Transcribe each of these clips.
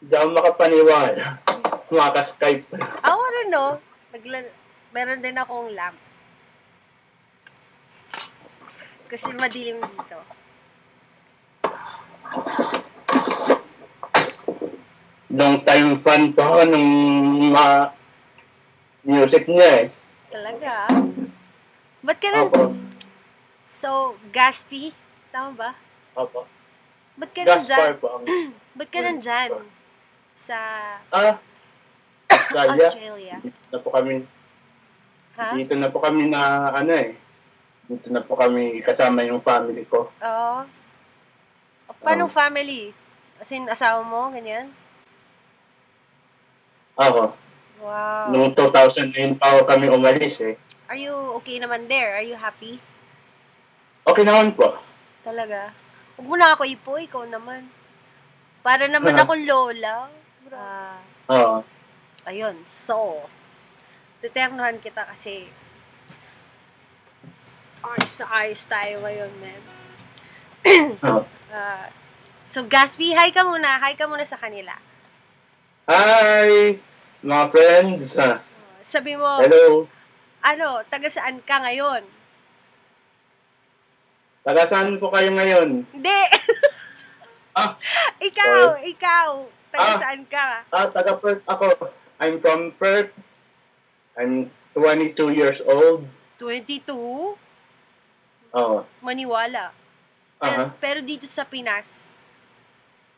Hindi ako makapaniwala. Maka-Skype. Ako rin, no? Meron din akong lamp. Kasi madilim dito. Long time fan pa ako ng music niya eh. Talaga? Ba't ka na? Opo. So, Gaspy? Tama ba? Opo. Ba't ka Gaspar nandyan? po ang... Ba't ka nandyan? Sa Australia. Australia. Dito na po kami. Ha? Dito na po kami na ano eh. Dito na po kami kasama yung family ko. Oo. Paano family? As in, asawa mo, ganyan? Ako. Wow. Noong 2009 pa ako kami umalis eh. Are you okay naman there? Are you happy? Okay naman po. Talaga? Huwag mo na ako ipo, ikaw naman. Para naman akong lola. Oo. Ayun, so, determinahan kita kasi ayos tayo ngayon, man. So, Gatsby, hi ka muna. Hi ka muna sa kanila. Hi, mga friends. Sabi mo, Hello. taga saan ka ngayon? Taga saan po kayo ngayon? Hindi. Ikaw. Taga saan ka? Taga Perth ako. I'm from Perth. I'm 22 years old. 22? Oo. Maniwala. Pero dito sa Pinas,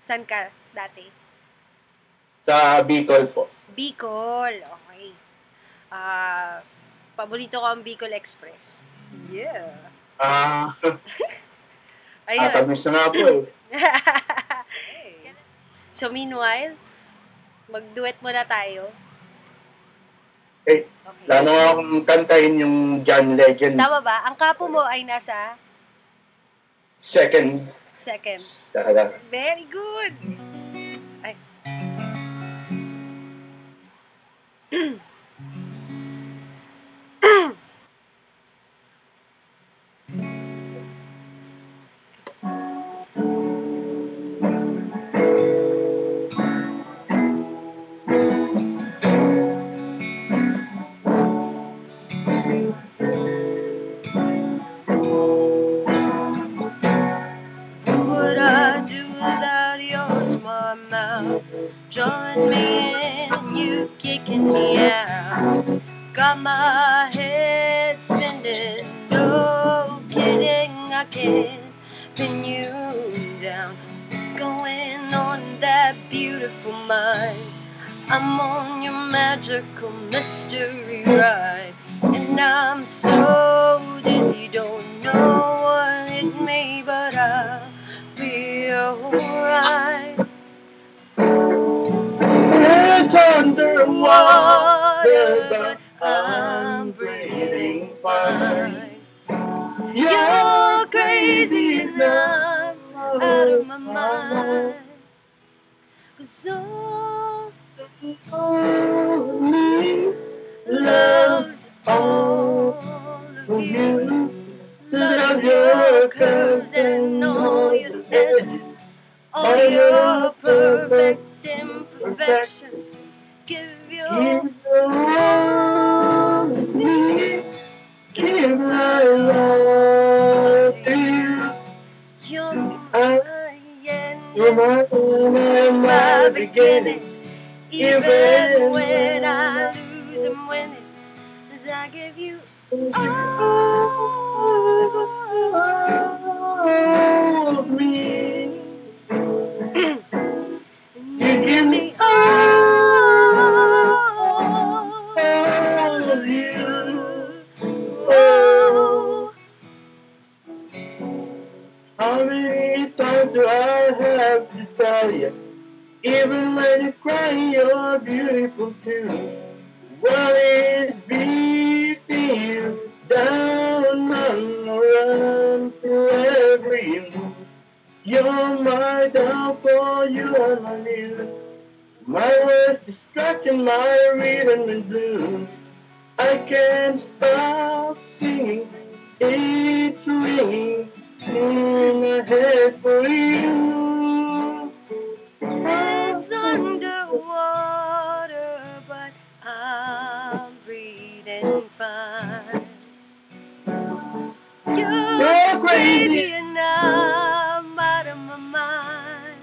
saan ka dati? Sa Bicol po. Bicol, okay. Paborito ko ang Bicol Express. Yeah. Ayun. Tamis na nga po eh. So meanwhile, mag-duet muna tayo. Okay. Lalo nga akong kantahin yung John Legend. Tama ba? Ang kapo mo ay nasa? Second. Talaga. Very good. Ay. Drawing me in, you kicking me out. Got my head spinning, no kidding, I can't pin you down. What's going on in that beautiful mind? I'm on your magical mystery ride, and I'm so dizzy, don't know what it may, but I'll be alright. Underwater, but I'm breathing fine. You're crazy and I'm out of my mind. 'Cause all me loves all of you. Love your curves and all your edges, all your perfect imperfections. Give your all to me. Give my love to you. You're my end and my beginning. Even when I lose, I'm winning. 'Cause I give you all of me. You give me all of you. Oh. How many times do I have to tell you? Even when you cry, you're beautiful too. What is beating you down and around through every move? You're my downfall, you are my muse. My worst distraction, my rhythm and blues. I can't stop singing, it's ringing in my head for you. You're crazy. and I'm out of my mind.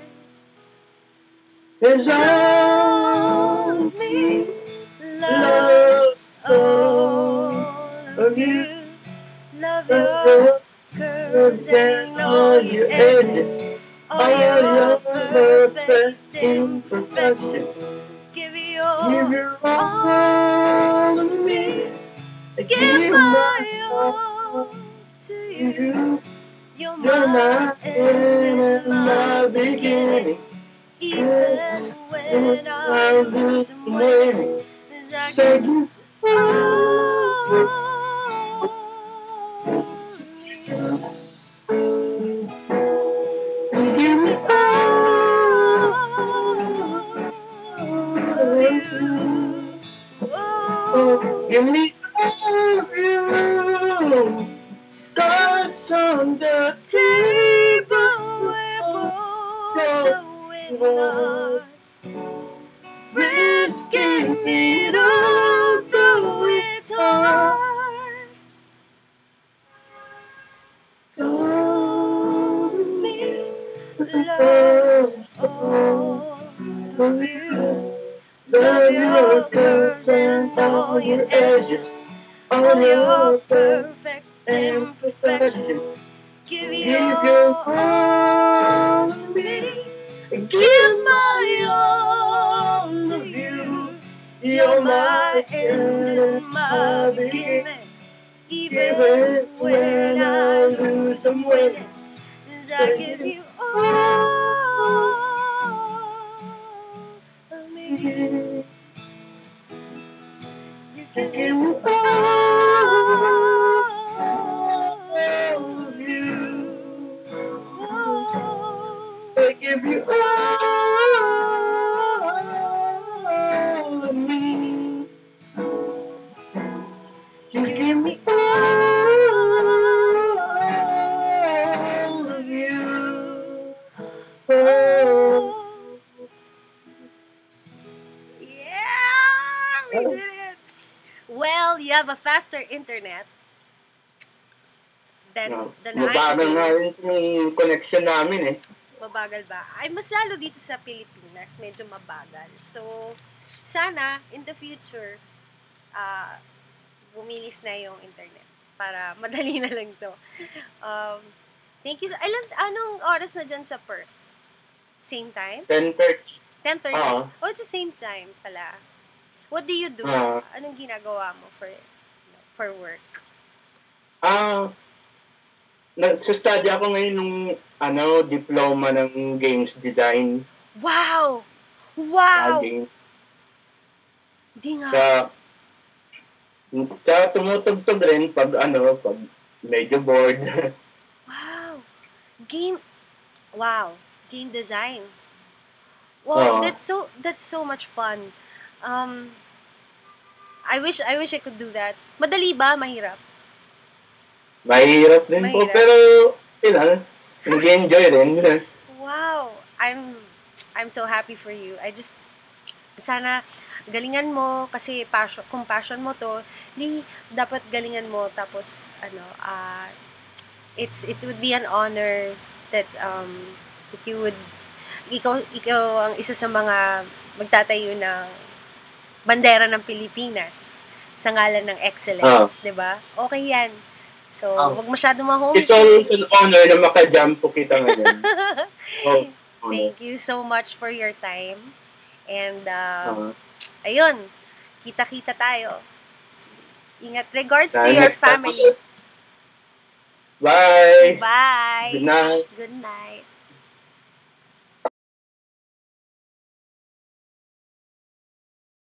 There's all of me Loves all of you. Love your curves and all your edges, all your perfect imperfections. Give Give your your all to me. give my all to you. You. You're You're my my end end and and my my beginning. beginning. Even when I I lose lose and and win, win. 'cause I So give you all give me of you. Oh, give me all of you. God's on the table we're both showing us, risking it all, though it's hard. All of me loves all of you. Love your curves and all your edges, all your perfect imperfections. Give Give your your all all to to me. me. Give Give my my all all to of you. you. You're my end and my beginning. Even when I lose, I'm winning. 'Cause I give you all of me. You give Give me me all of you. Oh, I give you all of me. You give me all of you. Oh. yeah, we did it. Well, you have a faster internet than I Mabagal nga do. rin yung connection namin eh. Mabagal ba? Ay, mas lalo dito sa Pilipinas, medyo mabagal. So, sana, in the future, bumilis na yung internet para madali na lang to. Thank you. Anong oras na dyan sa Perth? Same time? 10:30. 10:30? Oo. Oh, it's the same time pala. What do you do? Ah. Anong ginagawa mo for work? Nagsa-study ako ngayon nung diploma ng games design. Wow! Wow! Game. Di nga. Kaya tumutugtog rin pag medyo bored. Wow! Game design. Wow, Oo. that's so much fun. I wish I could do that. Madali ba? Mahirap? Mahirap din po, Mahirap. pero nag-enjoy rin. Wow! I'm so happy for you. Sana galingan mo kasi kung passion mo to, dapat galingan mo tapos it would be an honor that ikaw ang isa sa mga magtatayo ng bandera ng Pilipinas sa ngalan ng excellence, 'di ba? Okay 'yan. So, wag masyado ma-homesick. It's always an honor na maka-jump po kita ngayon. Thank you so much for your time. And, ayun, kita-kita tayo. Ingat. Regards to your family. Bye! Bye! Good night! Good night.